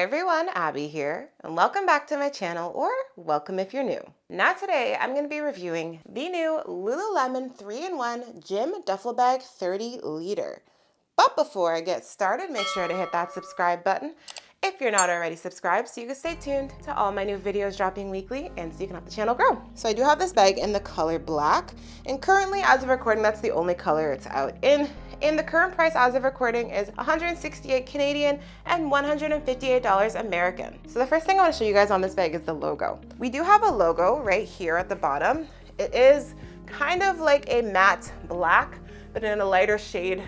everyone, Abby here, and welcome back to my channel, or welcome if you're new. Now today, I'm going to be reviewing the new Lululemon 3-in-1 Gym Duffel Bag 30 liter. But before I get started, make sure to hit that subscribe button if you're not already subscribed, so you can stay tuned to all my new videos dropping weekly and so you can help the channel grow. So I do have this bag in the color black, and currently, as of recording, that's the only color it's out in. And the current price as of recording is 168 Canadian and $158 American. So the first thing I want to show you guys on this bag is the logo. We do have a logo right here at the bottom. It is kind of like a matte black, but in a lighter shade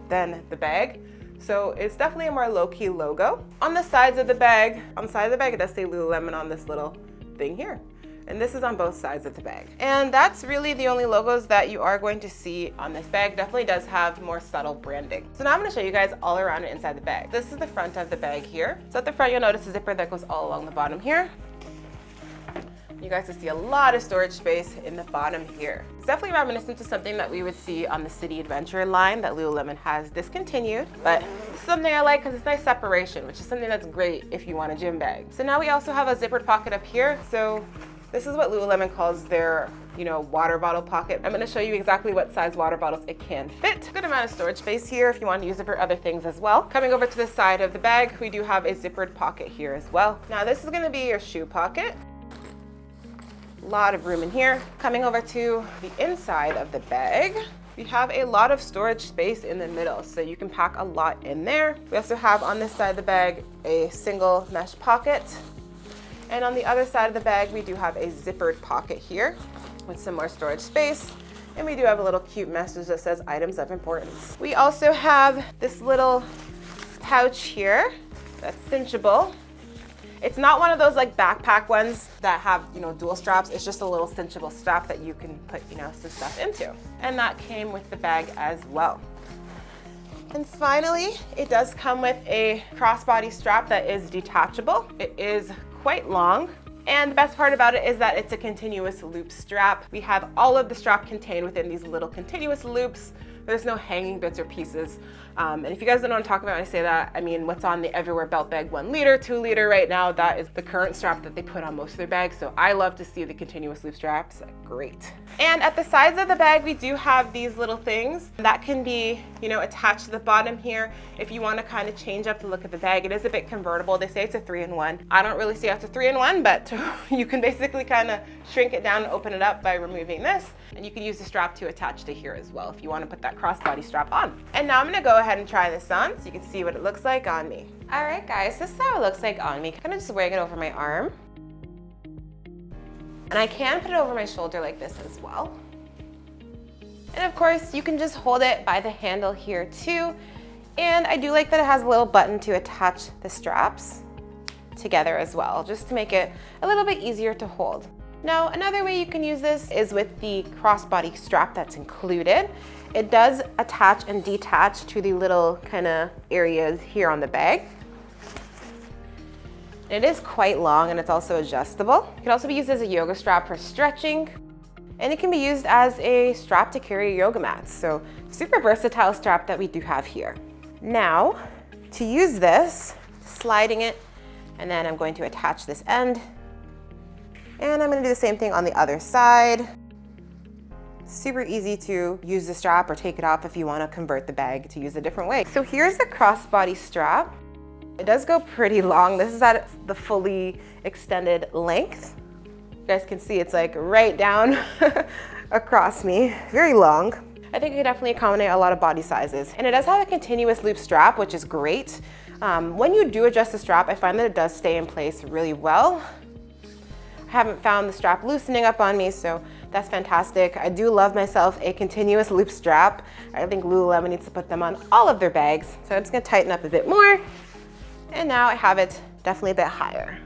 than the bag. So it's definitely a more low-key logo. On the sides of the bag, it does say Lululemon on this little thing here. And this is on both sides of the bag. And that's really the only logos that you are going to see on this bag. Definitely does have more subtle branding. So now I'm gonna show you guys all around and inside the bag. This is the front of the bag here. So at the front, you'll notice a zipper that goes all along the bottom here. You guys can see a lot of storage space in the bottom here. It's definitely reminiscent to something that we would see on the City Adventure line that Lululemon has discontinued, but it's something I like because it's nice separation, which is something that's great if you want a gym bag. So now we also have a zippered pocket up here. So this is what Lululemon calls their, water bottle pocket. I'm gonna show you exactly what size water bottles it can fit. Good amount of storage space here if you want to use it for other things as well. Coming over to the side of the bag, we do have a zippered pocket here as well. Now this is gonna be your shoe pocket. A lot of room in here. Coming over to the inside of the bag, we have a lot of storage space in the middle, so you can pack a lot in there. We also have on this side of the bag a single mesh pocket. And on the other side of the bag, we do have a zippered pocket here with some more storage space. And we do have a little cute message that says items of importance. We also have this little pouch here that's cinchable. It's not one of those like backpack ones that have, dual straps. It's just a little cinchable strap that you can put, some stuff into. And that came with the bag as well. And finally, it does come with a crossbody strap that is detachable. It is quite long. And the best part about it is that it's a continuous loop strap. We have all of the strap contained within these little continuous loops. There's no hanging bits or pieces. And if you guys don't know what I'm talking about when I say that, I mean what's on the Everywhere Belt Bag 1 liter, 2 liter right now, that is the current strap that they put on most of their bags. So I love to see the continuous loop straps, great. And at the sides of the bag, we do have these little things that can be, attached to the bottom here. If you want to kind of change up the look of the bag, it is a bit convertible. They say it's a 3-in-1. I don't really see it's a 3-in-1, but you can basically kind of shrink it down and open it up by removing this. And you can use the strap to attach to here as well if you want to put that crossbody strap on. And now I'm going to go ahead and try this on so you can see what it looks like on me. All right, guys, this is how it looks like on me. Kind of just wearing it over my arm. And I can put it over my shoulder like this as well. And of course, you can just hold it by the handle here too. And I do like that it has a little button to attach the straps together as well, just to make it a little bit easier to hold. Now, another way you can use this is with the crossbody strap that's included. It does attach and detach to the little kind of areas here on the bag. It is quite long and it's also adjustable. It can also be used as a yoga strap for stretching, and it can be used as a strap to carry your yoga mats. So super versatile strap that we do have here. Now, to use this, sliding it, and then I'm going to attach this end. And I'm gonna do the same thing on the other side. Super easy to use the strap or take it off if you wanna convert the bag to use a different way. So here's the crossbody strap. It does go pretty long. This is at the fully extended length. You guys can see it's like right down across me, very long. I think it can definitely accommodate a lot of body sizes. And it does have a continuous loop strap, which is great. When you do adjust the strap, I find that it does stay in place really well. I haven't found the strap loosening up on me, so that's fantastic. I do love myself a continuous loop strap. I think Lululemon needs to put them on all of their bags. So I'm just gonna tighten up a bit more. And now I have it definitely a bit higher.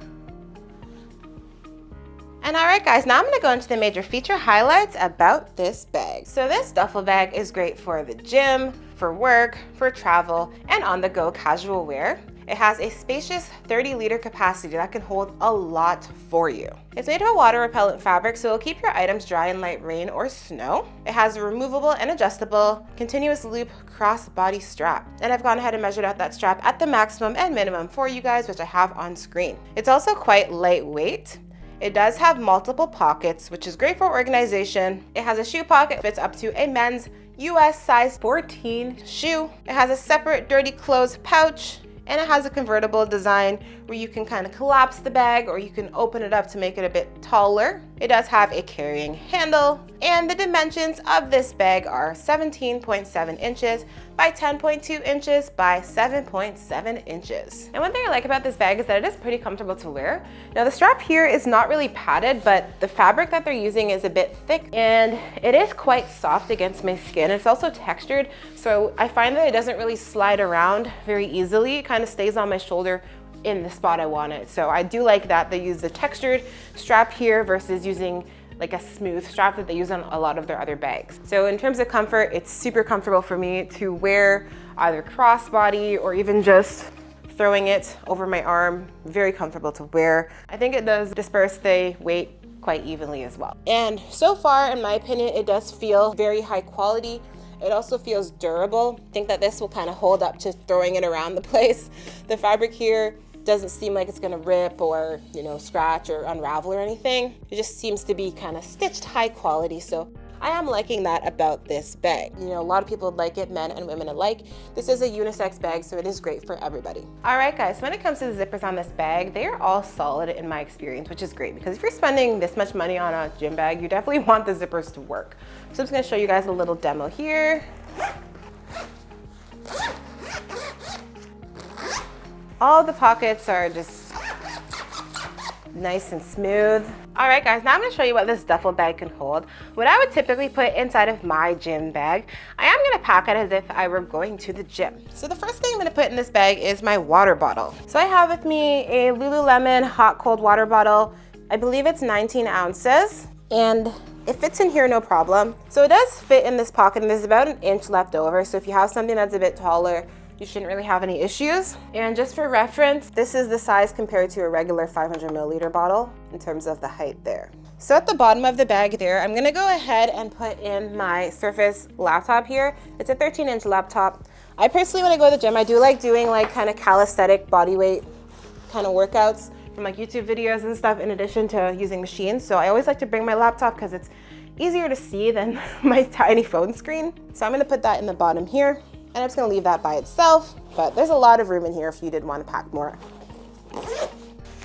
And all right, guys, now I'm gonna go into the major feature highlights about this bag. So this duffel bag is great for the gym, for work, for travel, and on-the-go casual wear. It has a spacious 30-liter capacity that can hold a lot for you. It's made of a water repellent fabric, so it'll keep your items dry in light rain or snow. It has a removable and adjustable continuous loop crossbody strap. And I've gone ahead and measured out that strap at the maximum and minimum for you guys, which I have on screen. It's also quite lightweight. It does have multiple pockets, which is great for organization. It has a shoe pocket, fits up to a men's US size 14 shoe. It has a separate dirty clothes pouch, and it has a convertible design where you can kind of collapse the bag or you can open it up to make it a bit taller. It does have a carrying handle, and the dimensions of this bag are 17.7 inches by 10.2 inches by 7.7 inches. And one thing I like about this bag is that it is pretty comfortable to wear. Now the strap here is not really padded, but the fabric that they're using is a bit thick and it is quite soft against my skin. It's also textured, so I find that it doesn't really slide around very easily. It kind of stays on my shoulder in the spot I want it. So I do like that they use the textured strap here versus using like a smooth strap that they use on a lot of their other bags. So in terms of comfort, it's super comfortable for me to wear either crossbody or even just throwing it over my arm. Very comfortable to wear. I think it does disperse the weight quite evenly as well. And so far, in my opinion, it does feel very high quality. It also feels durable. I think that this will kind of hold up to throwing it around the place. The fabric here doesn't seem like it's gonna rip or, you know, scratch or unravel or anything. It just seems to be kind of stitched high quality. So I am liking that about this bag. You know, a lot of people like it, men and women alike. This is a unisex bag, so it is great for everybody. All right, guys, when it comes to the zippers on this bag, they are all solid in my experience, which is great because if you're spending this much money on a gym bag, you definitely want the zippers to work. So I'm just gonna show you guys a little demo here. All the pockets are just nice and smooth. All right, guys, now I'm gonna show you what this duffel bag can hold. What I would typically put inside of my gym bag, I am gonna pack it as if I were going to the gym. So the first thing I'm gonna put in this bag is my water bottle. So I have with me a Lululemon hot cold water bottle. I believe it's 19 ounces, and it fits in here no problem. So it does fit in this pocket, and there's about an inch left over. So if you have something that's a bit taller, you shouldn't really have any issues. And just for reference, this is the size compared to a regular 500 milliliter bottle in terms of the height there. So at the bottom of the bag there, I'm gonna go ahead and put in my Surface laptop here. It's a 13-inch laptop. I personally, when I go to the gym, I do like doing like kind of calisthenic body weight kind of workouts from like YouTube videos and stuff in addition to using machines. So I always like to bring my laptop because it's easier to see than my tiny phone screen. So I'm gonna put that in the bottom here. And I'm just gonna leave that by itself, but there's a lot of room in here if you did want to pack more.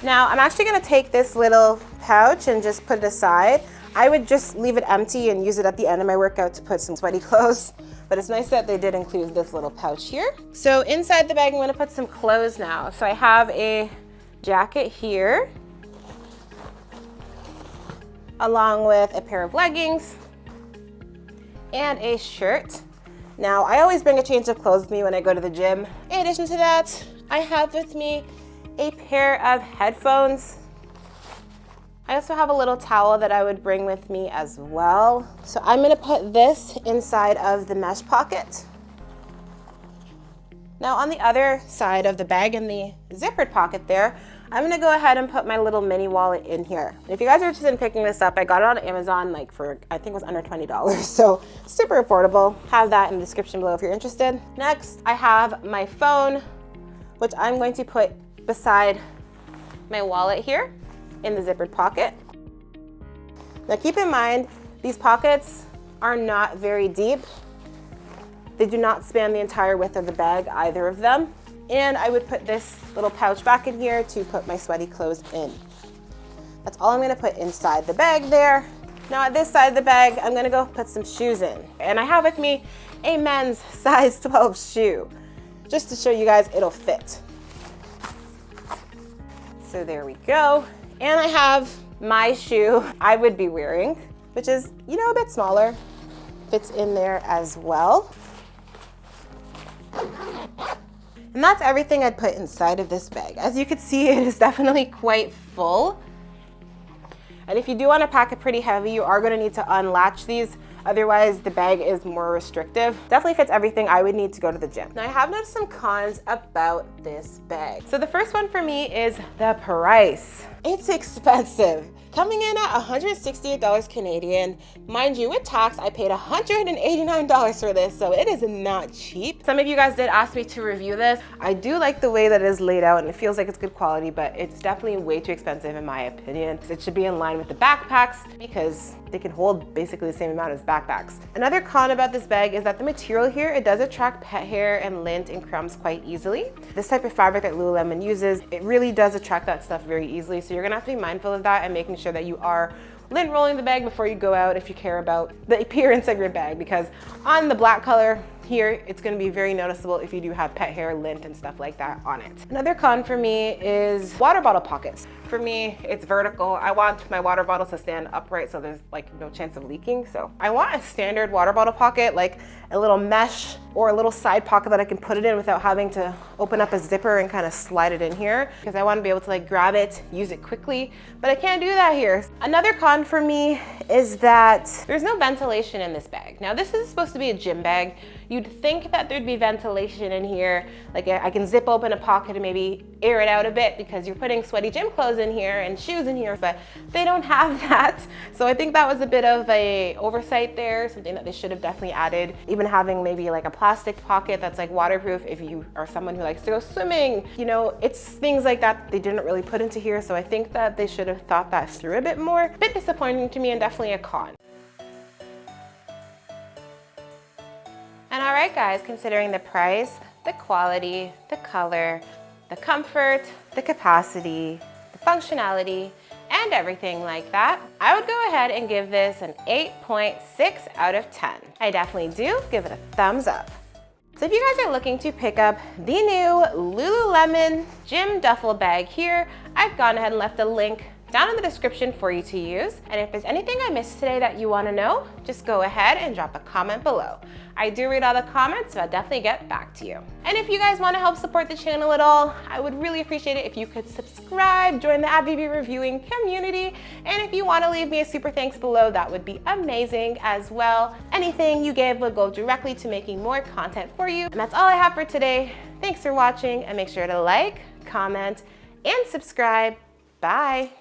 Now, I'm actually gonna take this little pouch and just put it aside. I would just leave it empty and use it at the end of my workout to put some sweaty clothes, but it's nice that they did include this little pouch here. So inside the bag, I'm gonna put some clothes now. So I have a jacket here, along with a pair of leggings and a shirt. Now, I always bring a change of clothes with me when I go to the gym. In addition to that, I have with me a pair of headphones. I also have a little towel that I would bring with me as well. So I'm gonna put this inside of the mesh pocket. Now on the other side of the bag in the zippered pocket there, I'm gonna go ahead and put my little mini wallet in here. If you guys are interested in picking this up, I got it on Amazon like for, I think it was under $20. So super affordable. Have that in the description below if you're interested. Next, I have my phone, which I'm going to put beside my wallet here in the zippered pocket. Now keep in mind, these pockets are not very deep. They do not span the entire width of the bag, either of them. And I would put this little pouch back in here to put my sweaty clothes in. That's all I'm gonna put inside the bag there. Now at this side of the bag, I'm gonna go put some shoes in. And I have with me a men's size 12 shoe, just to show you guys it'll fit. So there we go. And I have my shoe I would be wearing, which is, you know, a bit smaller. Fits in there as well. And that's everything I'd put inside of this bag. As you can see, it is definitely quite full. And if you do want to pack it pretty heavy, you are going to need to unlatch these Otherwise, the bag is more restrictive. Definitely fits everything I would need to go to the gym. Now, I have noticed some cons about this bag. So the first one for me is the price. It's expensive. Coming in at $168 Canadian. Mind you, with tax, I paid $189 for this, so it is not cheap. Some of you guys did ask me to review this. I do like the way that it is laid out and it feels like it's good quality, but it's definitely way too expensive in my opinion. It should be in line with the backpacks because they can hold basically the same amount as backpacks. Another con about this bag is that the material here, it does attract pet hair and lint and crumbs quite easily. This type of fabric that Lululemon uses, it really does attract that stuff very easily. So you're gonna have to be mindful of that and making sure that you are lint rolling the bag before you go out if you care about the appearance of your bag, because on the black color here, it's gonna be very noticeable if you do have pet hair, lint, and stuff like that on it. Another con for me is water bottle pockets. For me, it's vertical. I want my water bottles to stand upright so there's like no chance of leaking. So I want a standard water bottle pocket, like a little mesh or a little side pocket that I can put it in without having to open up a zipper and kind of slide it in here, because I want to be able to like grab it, use it quickly, but I can't do that here. Another con for me is that there's no ventilation in this bag. Now this is supposed to be a gym bag. You'd think that there'd be ventilation in here. Like I can zip open a pocket and maybe air it out a bit because you're putting sweaty gym clothes in here and shoes in here, but they don't have that. So I think that was a bit of a oversight there, something that they should have definitely added. Even having maybe like a plastic pocket that's like waterproof if you are someone who likes to go swimming. You know, it's things like that they didn't really put into here. So I think that they should have thought that through a bit more. A bit disappointing to me and definitely a con. And all right, guys, considering the price, the quality, the color, the comfort, the capacity, the functionality, and everything like that, I would go ahead and give this an 8.6 out of 10. I definitely do give it a thumbs up. So if you guys are looking to pick up the new Lululemon Gym Duffel Bag here, I've gone ahead and left a link down in the description for you to use. And if there's anything I missed today that you want to know, just go ahead and drop a comment below. I do read all the comments, so I'll definitely get back to you. And if you guys want to help support the channel at all, I would really appreciate it if you could subscribe, join the AbbyBReviewing community, and if you want to leave me a super thanks below, that would be amazing as well. Anything you give would go directly to making more content for you. And that's all I have for today. Thanks for watching, and make sure to like, comment, and subscribe. Bye.